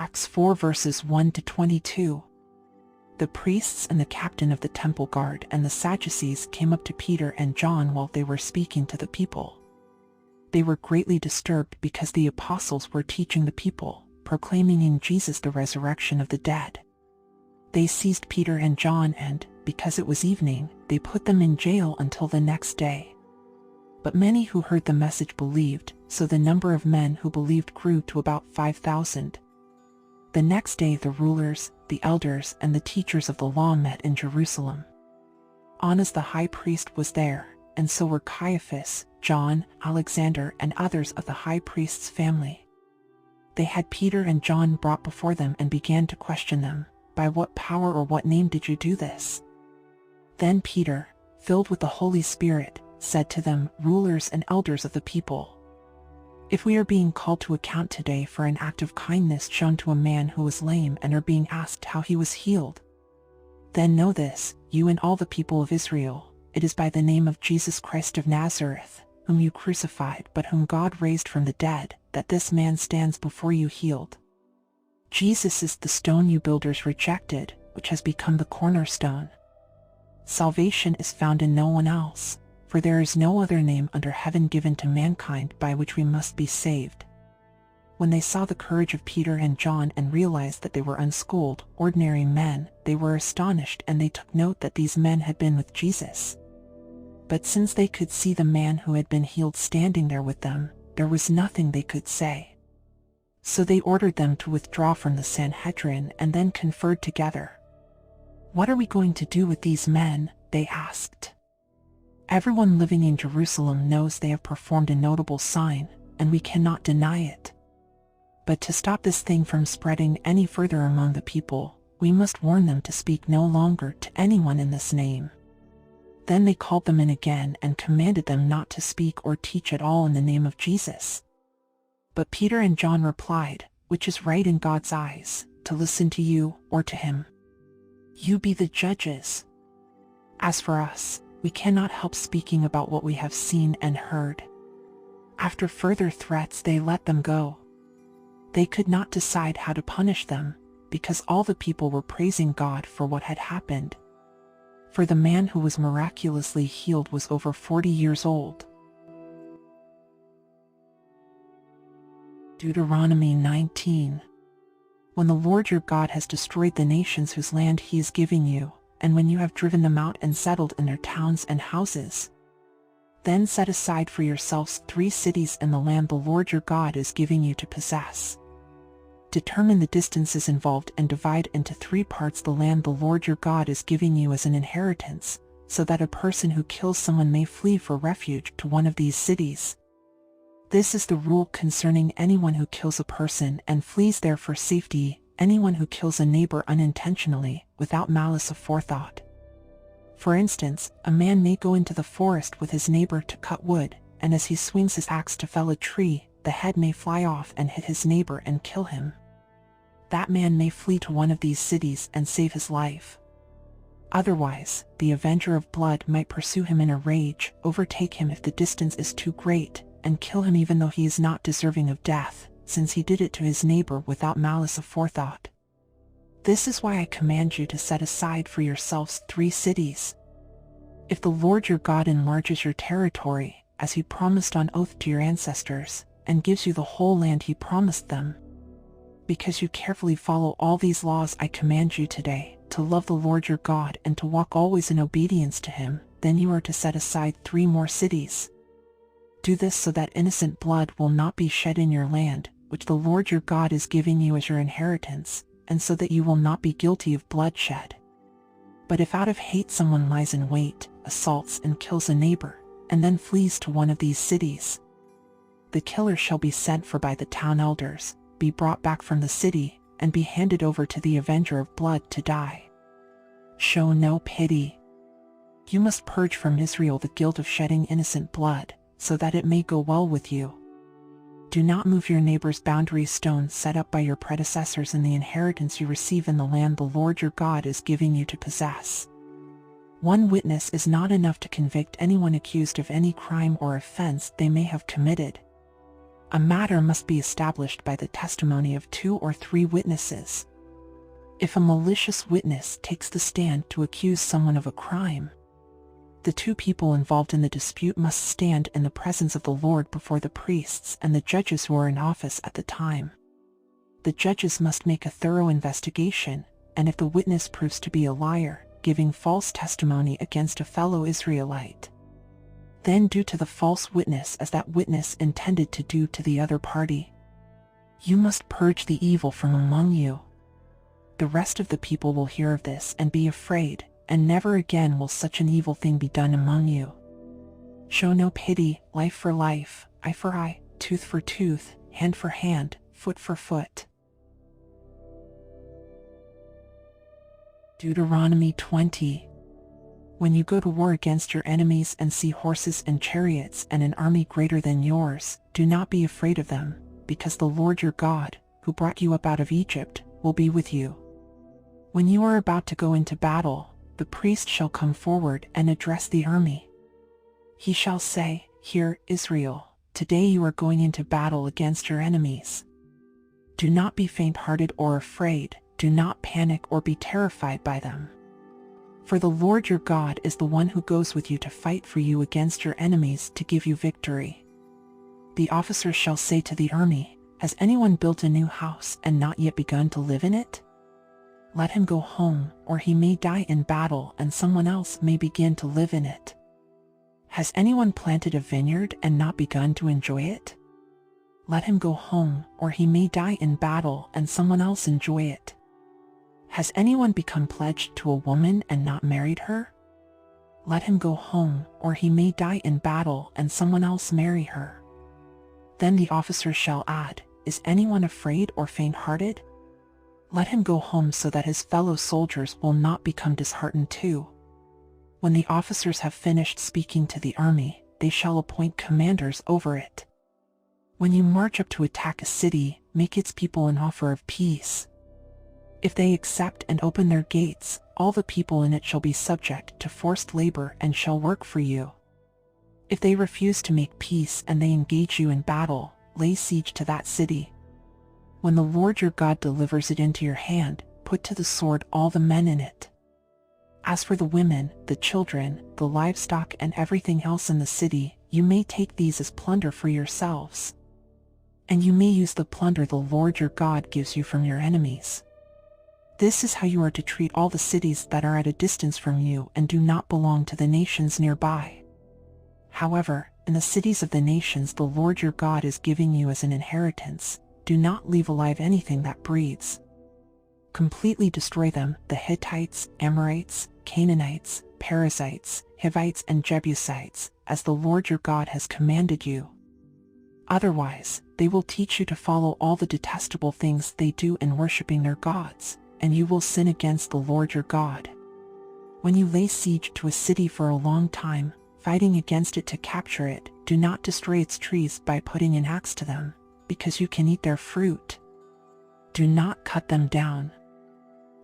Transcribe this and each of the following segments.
Acts 4 verses 1 to 22. The priests and the captain of the temple guard and the Sadducees came up to Peter and John while they were speaking to the people. They were greatly disturbed because the apostles were teaching the people, proclaiming in Jesus the resurrection of the dead. They seized Peter and John and, because it was evening, they put them in jail until the next day. But many who heard the message believed, so the number of men who believed grew to about 5,000. The next day the rulers, the elders, and the teachers of the law met in Jerusalem. Annas the high priest was there, and so were Caiaphas, John, Alexander, and others of the high priest's family. They had Peter and John brought before them and began to question them, "By what power or what name did you do this?" Then Peter, filled with the Holy Spirit, said to them, "Rulers and elders of the people, if we are being called to account today for an act of kindness shown to a man who was lame and are being asked how he was healed, then know this, you and all the people of Israel, it is by the name of Jesus Christ of Nazareth, whom you crucified but whom God raised from the dead, that this man stands before you healed. Jesus is the stone you builders rejected, which has become the cornerstone. Salvation is found in no one else, for there is no other name under heaven given to mankind by which we must be saved." When they saw the courage of Peter and John and realized that they were unschooled, ordinary men, they were astonished, and they took note that these men had been with Jesus. But since they could see the man who had been healed standing there with them, there was nothing they could say. So they ordered them to withdraw from the Sanhedrin and then conferred together. "What are we going to do with these men?" they asked. "Everyone living in Jerusalem knows they have performed a notable sign, and we cannot deny it. But to stop this thing from spreading any further among the people, we must warn them to speak no longer to anyone in this name." Then they called them in again and commanded them not to speak or teach at all in the name of Jesus. But Peter and John replied, "Which is right in God's eyes, to listen to you or to him? You be the judges. As for us, we cannot help speaking about what we have seen and heard." After further threats, they let them go. They could not decide how to punish them, because all the people were praising God for what had happened. For the man who was miraculously healed was over 40 years old. Deuteronomy 19. When the Lord your God has destroyed the nations whose land he is giving you, and when you have driven them out and settled in their towns and houses, then set aside for yourselves 3 cities in the land the Lord your God is giving you to possess. Determine the distances involved and divide into 3 parts the land the Lord your God is giving you as an inheritance, so that a person who kills someone may flee for refuge to one of these cities. This is the rule concerning anyone who kills a person and flees there for safety, anyone who kills a neighbor unintentionally, without malice aforethought. For instance, a man may go into the forest with his neighbor to cut wood, and as he swings his axe to fell a tree, the head may fly off and hit his neighbor and kill him. That man may flee to one of these cities and save his life. Otherwise, the avenger of blood might pursue him in a rage, overtake him if the distance is too great, and kill him even though he is not deserving of death, since he did it to his neighbor without malice aforethought. This is why I command you to set aside for yourselves 3 cities. If the Lord your God enlarges your territory, as he promised on oath to your ancestors, and gives you the whole land he promised them, because you carefully follow all these laws I command you today, to love the Lord your God and to walk always in obedience to him, then you are to set aside 3 more cities. Do this so that innocent blood will not be shed in your land, which the Lord your God is giving you as your inheritance, and so that you will not be guilty of bloodshed. But if out of hate someone lies in wait, assaults and kills a neighbor, and then flees to one of these cities, the killer shall be sent for by the town elders, be brought back from the city, and be handed over to the avenger of blood to die. Show no pity. You must purge from Israel the guilt of shedding innocent blood, so that it may go well with you. Do not move your neighbor's boundary stone set up by your predecessors in the inheritance you receive in the land the Lord your God is giving you to possess. One witness is not enough to convict anyone accused of any crime or offense they may have committed. A matter must be established by the testimony of 2 or 3 witnesses. If a malicious witness takes the stand to accuse someone of a crime, the 2 people involved in the dispute must stand in the presence of the Lord before the priests and the judges who are in office at the time. The judges must make a thorough investigation, and if the witness proves to be a liar, giving false testimony against a fellow Israelite, then do to the false witness as that witness intended to do to the other party. You must purge the evil from among you. The rest of the people will hear of this and be afraid, and never again will such an evil thing be done among you. Show no pity, life for life, eye for eye, tooth for tooth, hand for hand, foot for foot. Deuteronomy 20. When you go to war against your enemies and see horses and chariots and an army greater than yours, do not be afraid of them, because the Lord your God, who brought you up out of Egypt, will be with you. When you are about to go into battle, the priest shall come forward and address the army. He shall say, "Hear, Israel, today you are going into battle against your enemies. Do not be faint-hearted or afraid, do not panic or be terrified by them. For the Lord your God is the one who goes with you to fight for you against your enemies to give you victory." The officers shall say to the army, "Has anyone built a new house and not yet begun to live in it? Let him go home, or he may die in battle and someone else may begin to live in it. Has anyone planted a vineyard and not begun to enjoy it? Let him go home, or he may die in battle and someone else enjoy it. Has anyone become pledged to a woman and not married her? Let him go home, or he may die in battle and someone else marry her." Then the officers shall add, "Is anyone afraid or faint-hearted? Let him go home so that his fellow soldiers will not become disheartened too." When the officers have finished speaking to the army, they shall appoint commanders over it. When you march up to attack a city, make its people an offer of peace. If they accept and open their gates, all the people in it shall be subject to forced labor and shall work for you. If they refuse to make peace and they engage you in battle, lay siege to that city. When the Lord your God delivers it into your hand, put to the sword all the men in it. As for the women, the children, the livestock and everything else in the city, you may take these as plunder for yourselves. And you may use the plunder the Lord your God gives you from your enemies. This is how you are to treat all the cities that are at a distance from you and do not belong to the nations nearby. However, in the cities of the nations the Lord your God is giving you as an inheritance, do not leave alive anything that breathes. Completely destroy them, the Hittites, Amorites, Canaanites, Perizzites, Hivites and Jebusites, as the Lord your God has commanded you. Otherwise, they will teach you to follow all the detestable things they do in worshiping their gods, and you will sin against the Lord your God. When you lay siege to a city for a long time, fighting against it to capture it, do not destroy its trees by putting an axe to them, because you can eat their fruit. Do not cut them down.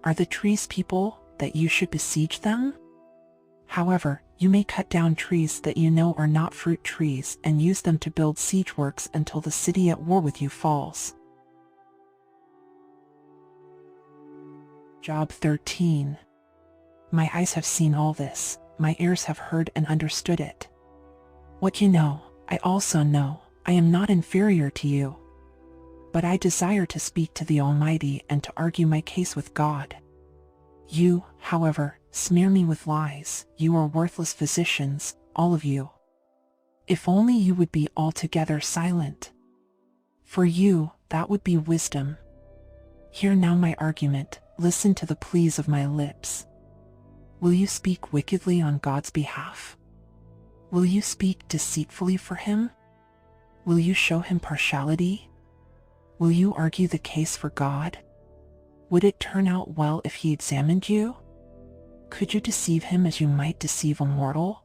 Are the trees people, that you should besiege them? However, you may cut down trees that you know are not fruit trees and use them to build siege works until the city at war with you falls. Job 13. My eyes have seen all this, my ears have heard and understood it. What you know, I also know, I am not inferior to you. But I desire to speak to the Almighty and to argue my case with God. You, however, smear me with lies, you are worthless physicians, all of you. If only you would be altogether silent. For you, that would be wisdom. Hear now my argument, listen to the pleas of my lips. Will you speak wickedly on God's behalf? Will you speak deceitfully for him? Will you show him partiality? Will you argue the case for God? Would it turn out well if he examined you? Could you deceive him as you might deceive a mortal?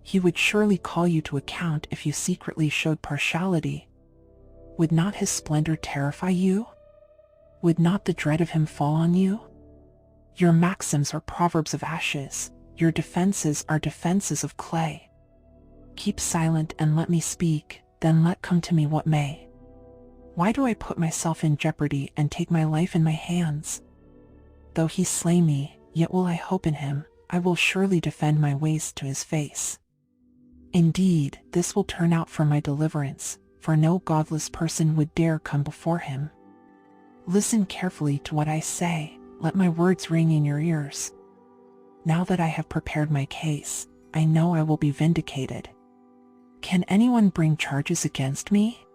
He would surely call you to account if you secretly showed partiality. Would not his splendor terrify you? Would not the dread of him fall on you? Your maxims are proverbs of ashes, your defenses are defenses of clay. Keep silent and let me speak, then let come to me what may. Why do I put myself in jeopardy and take my life in my hands? Though he slay me, yet will I hope in him. I will surely defend my ways to his face. Indeed, this will turn out for my deliverance, for no godless person would dare come before him. Listen carefully to what I say. Let my words ring in your ears. Now that I have prepared my case, I know I will be vindicated. Can anyone bring charges against me?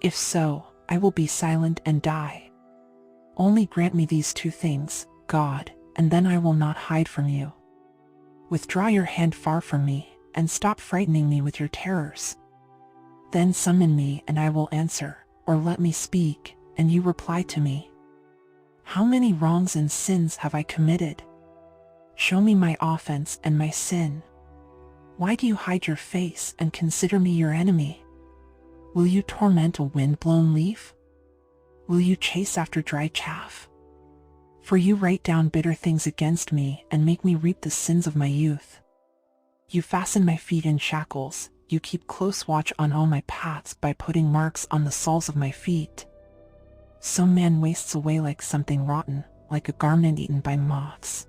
If so, I will be silent and die. Only grant me these two things, God, and then I will not hide from you. Withdraw your hand far from me, and stop frightening me with your terrors. Then summon me and I will answer, or let me speak, and you reply to me. How many wrongs and sins have I committed? Show me my offense and my sin. Why do you hide your face and consider me your enemy? Will you torment a wind-blown leaf? Will you chase after dry chaff? For you write down bitter things against me and make me reap the sins of my youth. You fasten my feet in shackles. You keep close watch on all my paths by putting marks on the soles of my feet. So man wastes away like something rotten, like a garment eaten by moths.